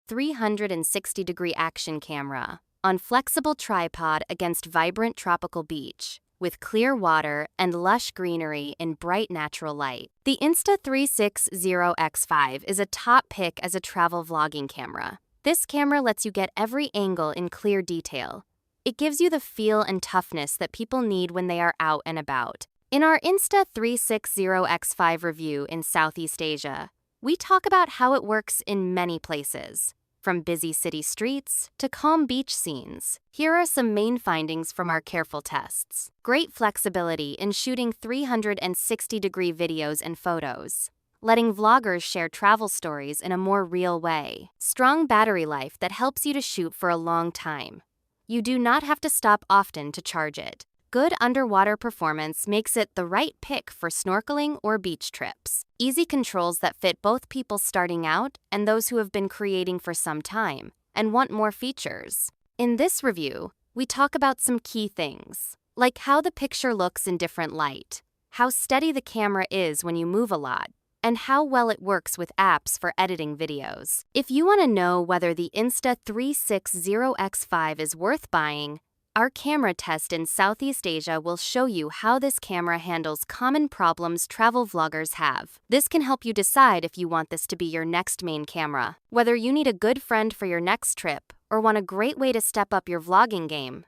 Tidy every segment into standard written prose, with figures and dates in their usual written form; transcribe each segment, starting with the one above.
360-degree action camera on flexible tripod against vibrant tropical beach, with clear water and lush greenery in bright natural light. The Insta360 X5 is a top pick as a travel vlogging camera. This camera lets you get every angle in clear detail. It gives you the feel and toughness that people need when they are out and about. In our Insta360 X5 review in Southeast Asia, we talk about how it works in many places, from busy city streets to calm beach scenes. Here are some main findings from our careful tests. Great flexibility in shooting 360-degree videos and photos, letting vloggers share travel stories in a more real way. Strong battery life that helps you to shoot for a long time. You do not have to stop often to charge it. Good underwater performance makes it the right pick for snorkeling or beach trips. Easy controls that fit both people starting out and those who have been creating for some time and want more features. In this review, we talk about some key things, like how the picture looks in different light, how steady the camera is when you move a lot, and how well it works with apps for editing videos. If you want to know whether the Insta360 X5 is worth buying, our camera test in Southeast Asia will show you how this camera handles common problems travel vloggers have. This can help you decide if you want this to be your next main camera. Whether you need a good friend for your next trip or want a great way to step up your vlogging game,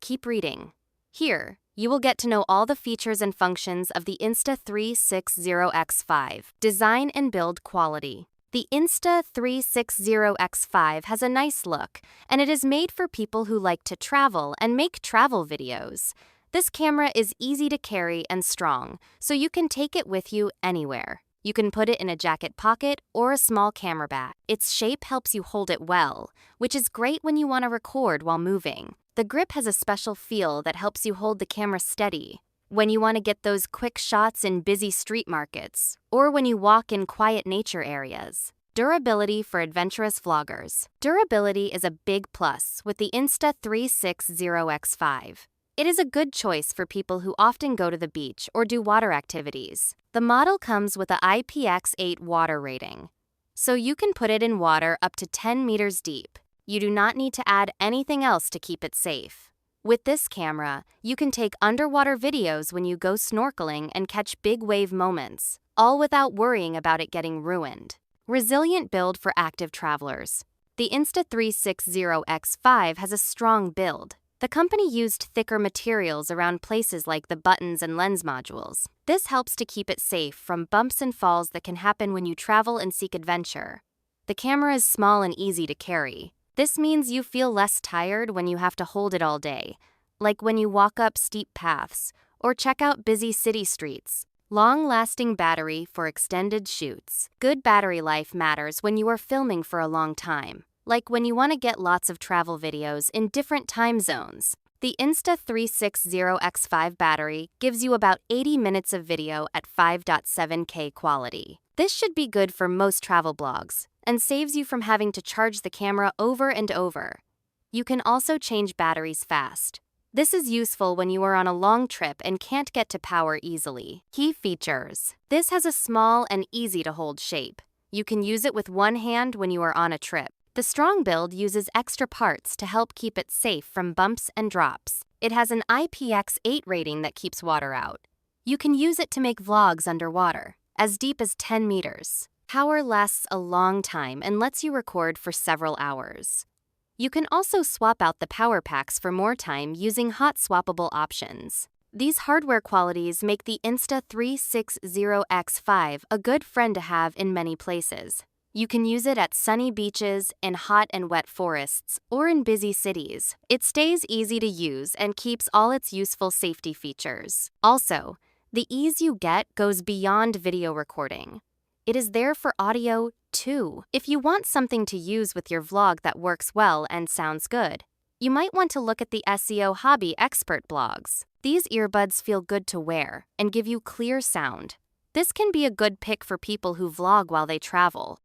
keep reading. Here, you will get to know all the features and functions of the Insta360 X5. Design and build quality. The Insta360 X5 has a nice look, and it is made for people who like to travel and make travel videos. This camera is easy to carry and strong, so you can take it with you anywhere. You can put it in a jacket pocket or a small camera bag. Its shape helps you hold it well, which is great when you want to record while moving. The grip has a special feel that helps you hold the camera steady when you want to get those quick shots in busy street markets, or when you walk in quiet nature areas. Durability for adventurous vloggers. Durability is a big plus with the Insta360 X5. It is a good choice for people who often go to the beach or do water activities. The model comes with a IPX8 water rating, so you can put it in water up to 10 meters deep. You do not need to add anything else to keep it safe. With this camera, you can take underwater videos when you go snorkeling and catch big wave moments, all without worrying about it getting ruined. Resilient build for active travelers. The Insta360 X5 has a strong build. The company used thicker materials around places like the buttons and lens modules. This helps to keep it safe from bumps and falls that can happen when you travel and seek adventure. The camera is small and easy to carry. This means you feel less tired when you have to hold it all day, like when you walk up steep paths or check out busy city streets. Long-lasting battery for extended shoots. Good battery life matters when you are filming for a long time, like when you want to get lots of travel videos in different time zones. The Insta360 X5 battery gives you about 80 minutes of video at 5.7K quality. This should be good for most travel blogs and saves you from having to charge the camera over and over. You can also change batteries fast. This is useful when you are on a long trip and can't get to power easily. Key features. This has a small and easy-to-hold shape. You can use it with one hand when you are on a trip. The strong build uses extra parts to help keep it safe from bumps and drops. It has an IPX8 rating that keeps water out. You can use it to make vlogs underwater, as deep as 10 meters. Power lasts a long time and lets you record for several hours. You can also swap out the power packs for more time using hot swappable options. These hardware qualities make the Insta360 X5 a good friend to have in many places. You can use it at sunny beaches, in hot and wet forests, or in busy cities. It stays easy to use and keeps all its useful safety features. Also, the ease you get goes beyond video recording. It is there for audio, too. If you want something to use with your vlog that works well and sounds good, you might want to look at the SEO hobby expert blogs. These earbuds feel good to wear and give you clear sound. This can be a good pick for people who vlog while they travel.